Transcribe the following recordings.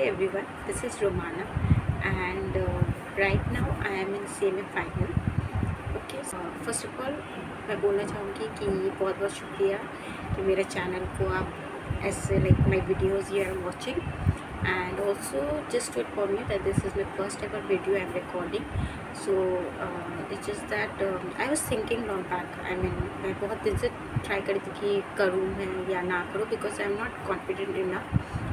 everyone, this is Romana and right now I am in CMA final. Okay, first of all मैं बोलना चाहूँगी कि बहुत बहुत शुक्रिया कि मेरे चैनल को आप ऐसे like my videos you are watching and also just to inform you that this is my first ever video I am recording. So it's just that I was thinking long back. I mean मैं बहुत दिन से try करी थी कि करूँ मैं या ना करूँ because I am not confident enough.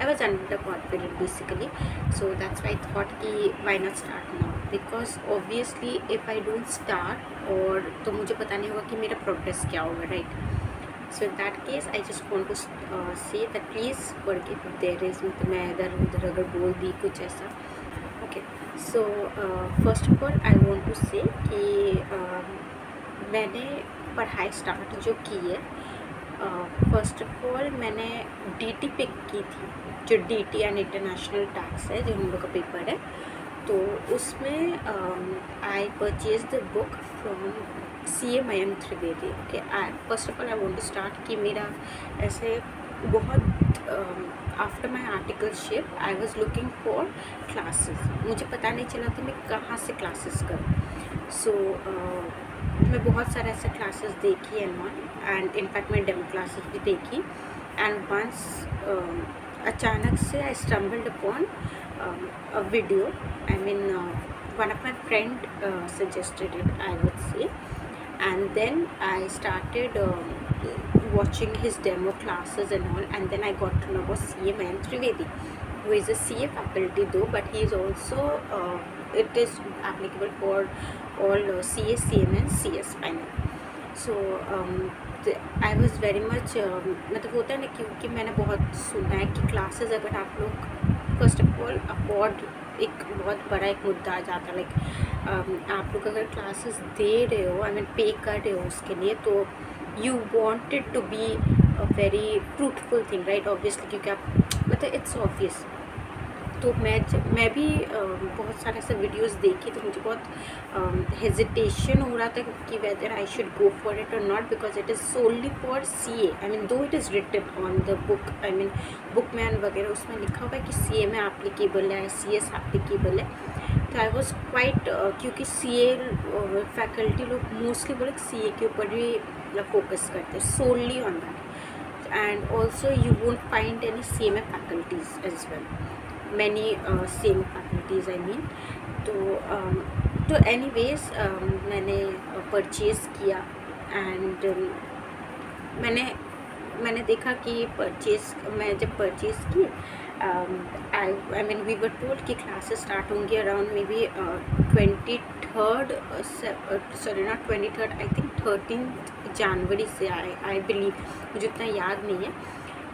I was under confident basically, so that's why I thought कि why not start now, because obviously if I don't start और तो मुझे पता नहीं होगा कि मेरा progress क्या होगा, right? So in that case I just want to say that please forgive if there is मैं इधर उधर अगर बोल दी कुछ ऐसा. Okay, so first of all I want to say कि मैंने पढ़ाई स्टार्ट जो की है, फर्स्ट ऑफ ऑल मैंने DT पिक की थी, जो DT एंड इंटरनेशनल टैक्स है जो हम लोग का पेपर है. तो उसमें I purchase the book from CA Mayank Trivedi. Okay, first of all I want to start कि मेरा ऐसे बहुत after my articleship I was looking for classes. मुझे पता नहीं चला था मैं कहाँ से क्लासेस करूँ. सो मैं बहुत सारे ऐसे क्लासेस देखी एंड इनफैक्ट मैं डेमो क्लासेस भी देखी एंड वंस अचानक से आई stumbled upon a video. I mean one of my friend suggested it I would say, and then I started watching his demo classes and all, and then I got to know about CA Mayank Trivedi, who is a CA faculty though, but he is also it is applicable for all CA, CM and CS final. So I was very much मतलब होता है ना, क्योंकि मैंने बहुत सुना है कि क्लासेस अगर आप लोग फर्स्ट ऑफ ऑल अफोर्ड, एक बहुत बड़ा एक मुद्दा आ जाता है. लाइक आप लोग अगर क्लासेस दे रहे हो, आई मीन पे कर रहे हो उसके लिए, तो you want it to be a very fruitful thing, right? Obviously, क्योंकि आप मतलब इट्स ऑब्वियस. तो मैं भी बहुत सारे ऐसे वीडियोस देखी, तो मुझे बहुत हेजिटेशन हो रहा था कि whether I should go for it और not, because it is solely for CA. I mean though it is written on the book, I mean book man वगैरह उसमें लिखा हुआ है कि CA में एप्लीकेबल है, CS एप्लीकेबल है. तो आई वॉज क्वाइट, क्योंकि CA फैकल्टी लोग मोस्टली बोले CA के ऊपर भी फोकस करते हैं, solely on that. And also you won't find any CMA faculties as well, many same faculties I mean. तो anyways मैंने परचेज़ किया एंड मैंने देखा कि मैं जब परचेज़ की, I mean we were told कि क्लासेस स्टार्ट होंगी around maybe 23rd, sorry not 23rd, I think 13th जनवरी से. आई बिलीव, मुझे उतना याद नहीं है,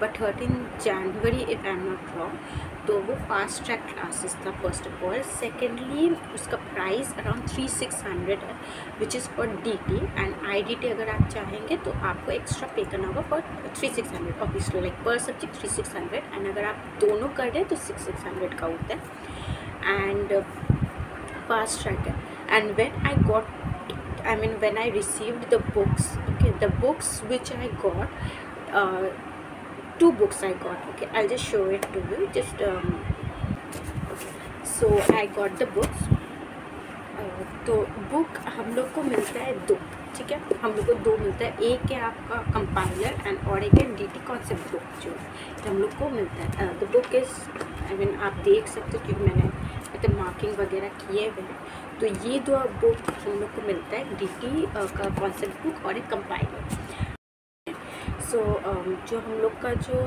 but 13 January if I am not wrong. तो वो फास्ट ट्रैक क्लासेस था फर्स्ट ऑफ ऑल. सेकेंडली उसका प्राइस अराउंड 3600 है, which is for DT and IDT. अगर आप चाहेंगे तो आपको एक्स्ट्रा पे करना होगा फॉर 3600 ऑब्वियसली, लाइक पर सब्जेक्ट 3600, एंड अगर आप दोनों कर रहे हैं तो 6600 का होता है. एंड फास्ट ट्रैक है. And when I received the books, okay, the books which I got, 2 books I got. Okay, I'll just show it to you. Just okay. So I got the books. तो book हम लोग को मिलता है 2, ठीक है? हम लोग को 2 मिलता है. एक है आपका कंपाइलर एंड और एक है DT कॉन्सेप्ट बुक, जो हम लोग को मिलता है. The book is, I mean आप देख सकते हो क्योंकि मैंने मतलब मार्किंग वगैरह किए हुए हैं. तो ये 2 बुक हम लोग को मिलता है, DT का कॉन्सेप्ट बुक और एक कंपाइलर. सो जो हम लोग का जो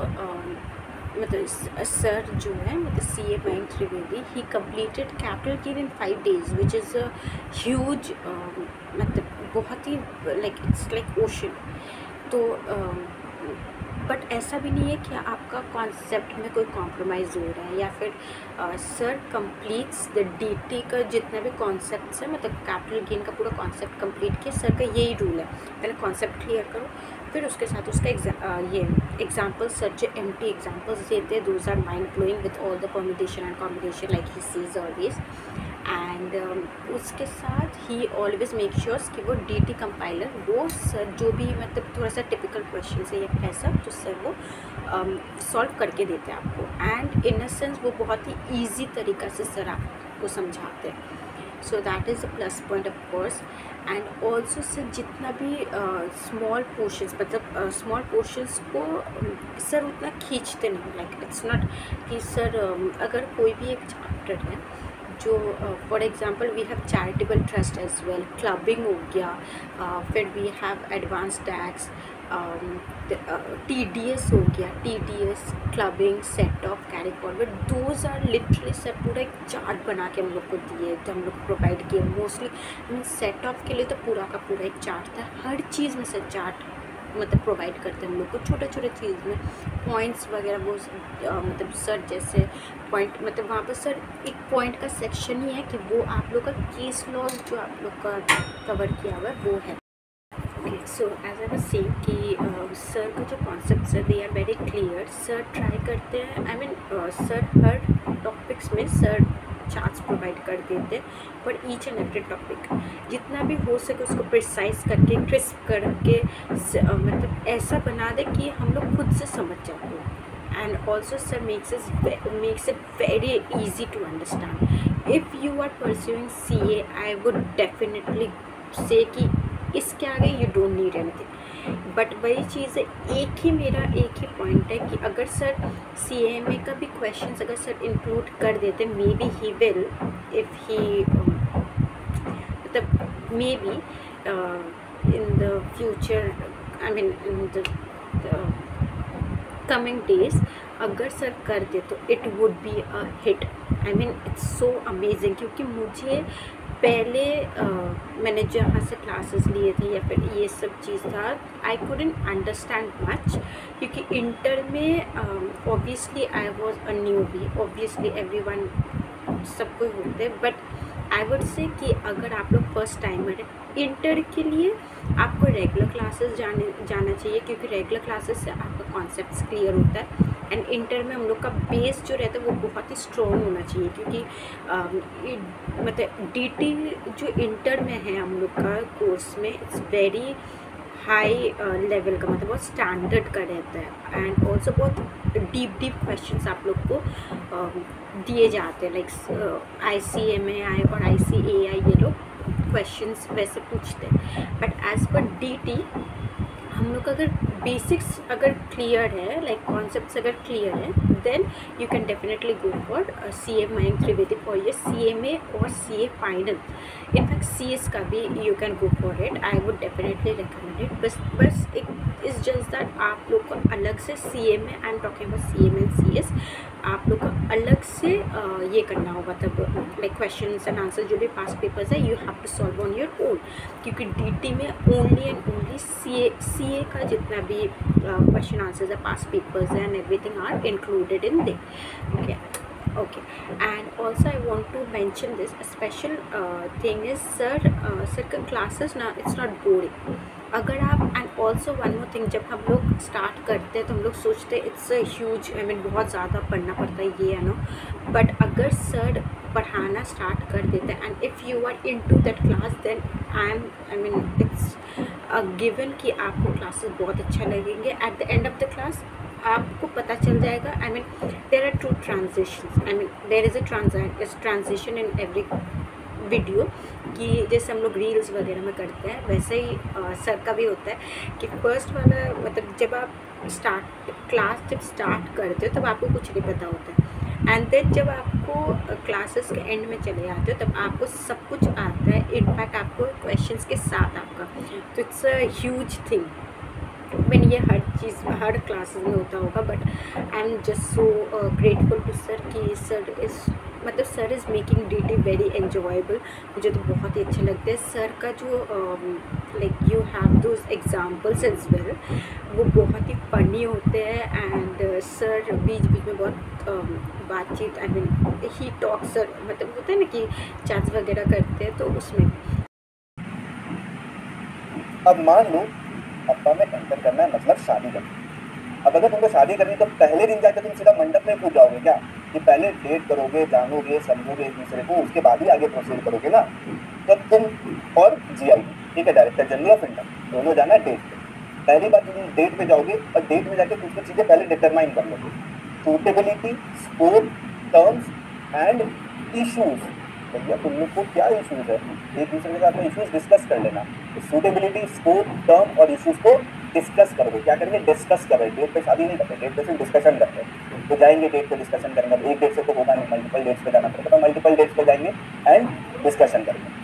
मतलब सर जो है, मतलब CA Mayank Trivedi, he completed capital gain in 5 days, which is a huge, मतलब बहुत ही लाइक इट्स लाइक ओशन. तो बट ऐसा भी नहीं है कि आपका कॉन्सेप्ट में कोई कॉम्प्रोमाइज़ हो रहा है, या फिर सर कंप्लीट्स द DT का जितना भी कॉन्सेप्ट्स है, मतलब कैपिटल गेन का पूरा कॉन्सेप्ट कंप्लीट किया. सर का यही रूल है, पहले कॉन्सेप्ट क्लियर करो, फिर उसके साथ उसका ये एग्जाम्पल सर जो एम्प्टी एग्जाम्पल्स देते हैं, those are mind blowing with all the permutation and combination like he sees always. And उसके साथ ही ऑलवेज मेक श्योर्स कि वो DT कंपाइलर वो सर जो भी मतलब थोड़ा सा टिपिकल क्वेश्चन है या ऐसा जो सर वो सॉल्व करके देते हैं आपको। एंड इन अ सेंस वो बहुत ही ईजी तरीक़ा से सर आपको समझाते हैं। So that is a plus point of course. And also sir जितना भी स्मॉल पोर्शंस मतलब स्मॉल पोर्शंस को सर उतना खींचते नहीं, लाइक इट्स नॉट कि सर अगर कोई भी एक चैप्टर है जो for example we have charitable trust as well, clubbing हो गया, फिर we have advance tax, TDS हो गया, TDS clubbing set off carry forward, those are literally sir पूरा एक चार्ट बना के हम लोग को दिए, तो हम लोग प्रोवाइड किए। मोस्टली मीन सेट ऑफ के लिए तो पूरा का पूरा एक चार्ट था, हर चीज़ में सर चार्ट मतलब प्रोवाइड करते हैं हम लोग को, छोटे छोटे चीज़ में पॉइंट्स वगैरह वो मतलब सर जैसे पॉइंट मतलब वहाँ पर सर एक पॉइंट का सेक्शन ही है कि वो आप लोग का केस लॉज जो आप लोग का कवर किया हुआ है वो है। Okay, so as I was saying कि सर का जो कॉन्सेप्ट्स है they are very clear. Sir try करते हैं, आई मीन सर हर टॉपिक्स में सर चार्ट्स प्रोवाइड कर देते हैं for each and every topic, जितना भी हो सके उसको प्रिसाइज करके क्रिस्प करके मतलब ऐसा बना दे कि हम लोग खुद से समझ जाते हैं। And also sir makes it very easy to understand. If you are pursuing CA, I would definitely say कि इसके आगे you don't need anything. But वही चीज़ है, एक ही पॉइंट है कि अगर सर CA में का भी क्वेश्चंस अगर सर इंक्लूड कर देते, maybe he will if he मतलब maybe in the future, I mean in the coming days अगर सर कर दे तो it would be a hit. I mean it's so amazing, क्योंकि मुझे पहले मैंने जहाँ से क्लासेस लिए थे या फिर ये सब चीज़ था, आई कुडंट अंडरस्टैंड मच, क्योंकि इंटर में obviously I was a newbie, obviously everyone सब कोई होते हैं, बट आई वुड से कि अगर आप लोग फर्स्ट टाइमर है इंटर के लिए आपको रेगुलर क्लासेस जाना चाहिए, क्योंकि रेगुलर क्लासेस से आपका कॉन्सेप्ट्स क्लियर होता है। एंड इंटर में हम लोग का बेस जो रहता है वो बहुत ही स्ट्रॉन्ग होना चाहिए, क्योंकि मतलब DT जो इंटर में है हम लोग का कोर्स में इट्स वेरी हाई लेवल का, मतलब बहुत स्टैंडर्ड का रहता है। एंड ऑल्सो बहुत डीप क्वेश्चंस आप लोग को दिए जाते हैं, लाइक ICMAI और ICAI ये लोग क्वेश्चंस वैसे पूछते हैं। बट एज पर DT हम लोग अगर बेसिक्स अगर क्लियर है, लाइक कॉन्सेप्ट्स अगर क्लियर है, then you can definitely go for CA Mayank Trivedi for ये CMA और CA फाइनल। इनफैक्ट CS का भी you can go for it, I would definitely recommend it. बस एक इज़ जस्ट दैट आप लोग को अलग से CMA, I am talking about CMA and CS, आप लोग को अलग से ये करना होगा, तब लाइक क्वेश्चंस एंड आंसर जो भी पास्ट पेपर्स है you have to solve on your own, क्योंकि DT में ओनली एंड ओनली CA का जितना भी क्वेश्चन आंसर्स है past papers and everything are included in they. Okay, and also I want to mention this a special thing is sir का classes ना it's not boring। अगर आप and also one more thing, जब हम लोग start करते हैं तो हम लोग सोचते हैं it's a huge, I mean बहुत ज़्यादा पढ़ना पड़ता है ये है नो, बट अगर सर पढ़ाना स्टार्ट कर देते हैं and if you are in to that class then I mean it's given कि आपको क्लासेस बहुत अच्छा लगेंगे। At the end of the class आपको पता चल जाएगा, I mean there are two transitions, I mean there is a transition in every video, कि जैसे हम लोग रील्स वगैरह में करते हैं वैसे ही सर का भी होता है कि फर्स्ट वाला मतलब जब आप क्लास स्टार्ट करते हो तब आपको कुछ नहीं पता होता है, एंड देन जब आपको क्लासेस के एंड में चले जाते हो तब आपको सब कुछ आता है, इनफैक्ट आपको क्वेश्चंस के साथ आपका, तो इट्स अ ह्यूज थिंग। मैंने ये हर चीज़ हर क्लासेस में होता होगा, but I am just so grateful to sir कि sir is making DT very enjoyable. मुझे तो बहुत ही अच्छे लगते हैं सर का जो like you have those examples as well, वो बहुत ही फनी होते हैं। एंड सर बीच में बहुत बातचीत, I mean he talk, sir मतलब होता है ना कि चैट्स वगैरह करते हैं, तो उसमें अब मान लो अप्पा में एंटर करना है, मतलब शादी करनी। अब अगर तुमको शादी करनी तो पहले दिन जाकर तुम सीधा मंडप में कूद जाओगे क्या, कि पहले डेट करोगे, जानोगे, समझोगे एक दूसरे को, उसके बाद ही आगे प्रोसीड करोगे ना। तो तुम और GI, ठीक है, डायरेक्टर जनरल ऑफ इंडिया, दोनों जाना है डेट पे। पहली बात तुम डेट पे जाओगे और डेट में जाके कुछ चीजें पहले डिटरमाइन कर लोगे, suitability, scope, terms and issues. भैया तुम लोग को क्या इश्यूज है, एक दूसरे के साथ में इश्यूज डिस्कस कर लेना। तो सूटेबिलिटी, स्कोप, टर्म और इश्यूज को डिस्कस करोगे। क्या करेंगे, डिस्कस कर रहे हैं। डेट पे शादी नहीं करते, डेट पे सिर्फ डिस्कशन करते हैं। तो जाएंगे डेट पे डिस्कशन करेंगे। अब एक डेट से तो होगा नहीं, मल्टीपल डेट्स पे जाना पड़ेगा, तो मल्टीपल डेट्स पे जाएंगे एंड डिस्कशन करेंगे।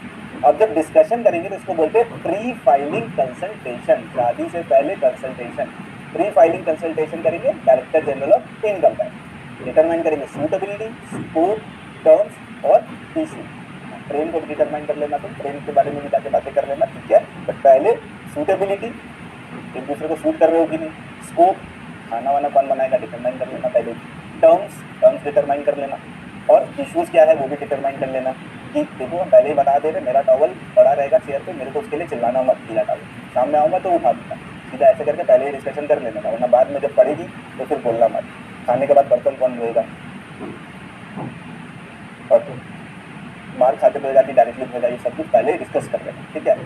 अब जब डिस्कशन करेंगे तो इसको बोलते हैं प्री फाइलिंग कंसल्टेशन, शादी से पहले कंसल्टेशन। प्री फाइलिंग कंसल्टेशन करेंगे director general of income tax, determine करेंगे सूटेबिलिटी, स्कोप, टर्म्स और इशू। ट्रेन को डिटरमाइन कर लेना, तुम ट्रेन के बारे में भी जाके बातें कर लेना, ठीक है। बट पहले सूटेबिलिटी, एक दूसरे को सूट कर रहे हो कि नहीं, स्कोप, खाना वाना कौन बनाएगा, डिटरमाइन कर लेना पहले। टर्म्स डिटरमाइन कर लेना, और इश्यूज क्या है वो भी डिटरमाइन कर लेना। कि देखो हम पहले ही बता दे रहे, मेरा टॉवल पड़ा रहेगा चेयर पे, मेरे को उसके लिए चिल्लाना मत, गीला टॉवल सामने आऊँगा तो उठा दूंगा, सीधा ऐसे करके पहले ही डिस्कशन कर लेना, वरना बाद में जब पड़ेगी तो फिर बोलना मत। खाने के बाद बर्तन कौन धोएगा, और मार खाते हुए जाके डायरेक्टली धोएगा, ये सब कुछ पहले ही डिस्कस कर लेना, ठीक है।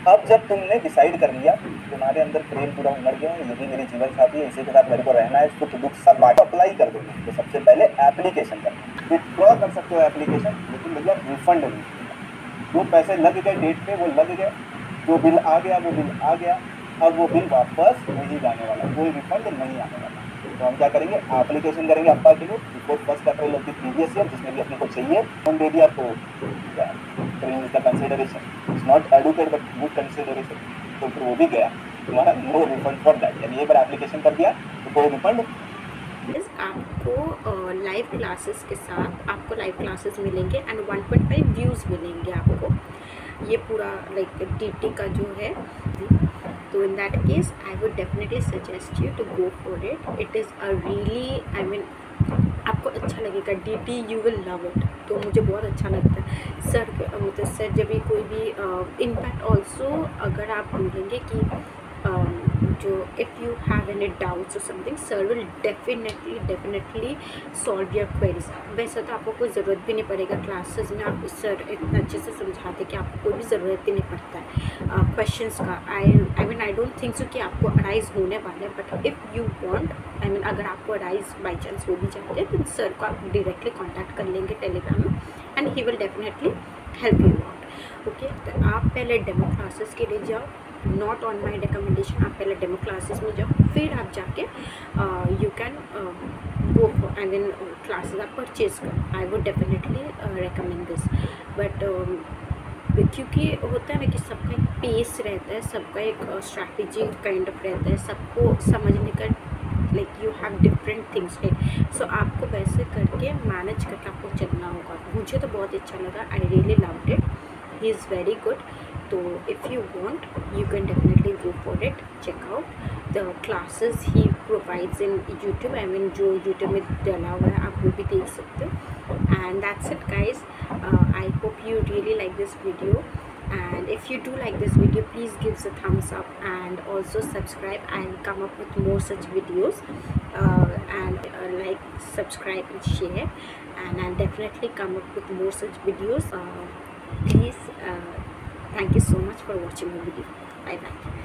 अब जब तुमने डिसाइड कर लिया, तुम्हारे अंदर प्रेम पूरा उमड़ गया, ये भी मेरी जीवन साथी है, इसी के साथ मेरे को रहना है, सुख दुख सब बात अप्लाई कर देना। तो सबसे पहले एप्लीकेशन करना। विथड्रॉ कर सकते हो एप्लीकेशन, लेकिन भैया रिफंड नहीं। जो पैसे लग गए डेट पे वो लग गए, जो बिल आ गया वो बिल आ गया, अब वो बिल वापस नहीं जाने वाला, कोई रिफंड नहीं आने वाला। तो हम क्या करेंगे, एप्लीकेशन करेंगे अप्पा के लिए, before first April of the previous year, जिसमें भी अपने को चाहिए हम दे दिया। तो consideration it's not adequate but good consideration, तो फिर वो भी गया, तुम्हारा नो रिफंड फॉर दैट। यानी एक बार एप्लीकेशन कर दिया तो कोई रिफंड। आपको लाइव क्लासेस के साथ आपको लाइव क्लासेस मिलेंगे एंड 1.5 व्यूज़ मिलेंगे आपको, ये पूरा लाइक DT का जो है। तो in that case I would definitely suggest you to go for it. It is a really, I mean आपको अच्छा लगेगा, DT you will love it. तो मुझे बहुत अच्छा लगता है सर, मतलब सर जब भी कोई भी इनफैक्ट ऑल्सो अगर आप बोलेंगे कि जो if you have any doubts or something, sir will definitely solve your queries. वैसे तो आपको कोई ज़रूरत भी नहीं पड़ेगा, क्लासेस में आप सर इतना अच्छे से समझाते कि आपको कोई भी ज़रूरत ही नहीं पड़ता है क्वेश्चंस का। आई डोंट थिंक सो कि आपको अराइज होने वाले हैं, but if you want, I mean अगर आपको अराइज बाई चांस हो भी जाते हैं तो सर को आप डायरेक्टली कॉन्टैक्ट कर लेंगे टेलीग्राम में and he will definitely help you out. Okay, तो आप पहले डेमो क्लासेस के लिए जाओ, नॉट ऑन माई रिकमेंडेशन। आप पहले डेमो क्लासेस में जाओ, फिर आप जाके you can go for, I mean classes आप परचेज करो। आई would definitely recommend this. But क्योंकि होता है ना कि सबका एक पेस रहता है, सबका एक स्ट्रैटेजी काइंड ऑफ रहता है, सबको समझने का like you have different things right. So आपको वैसे करके मैनेज करके आपको चलना होगा। मुझे तो बहुत अच्छा लगा, I really loved it, he is very good. तो if you want you can definitely go for it. Check out the classes he provides in YouTube. I mean जो YouTube में डाला हुआ है आप वो भी देख सकते हो। And that's it guys. I hope you really like this video, and if you do like this video please give us a thumbs up and also subscribe. I'll come up with more such videos, and like, subscribe and share, and I'll definitely come up with more such videos. Please thank you so much for watching the video. Bye bye.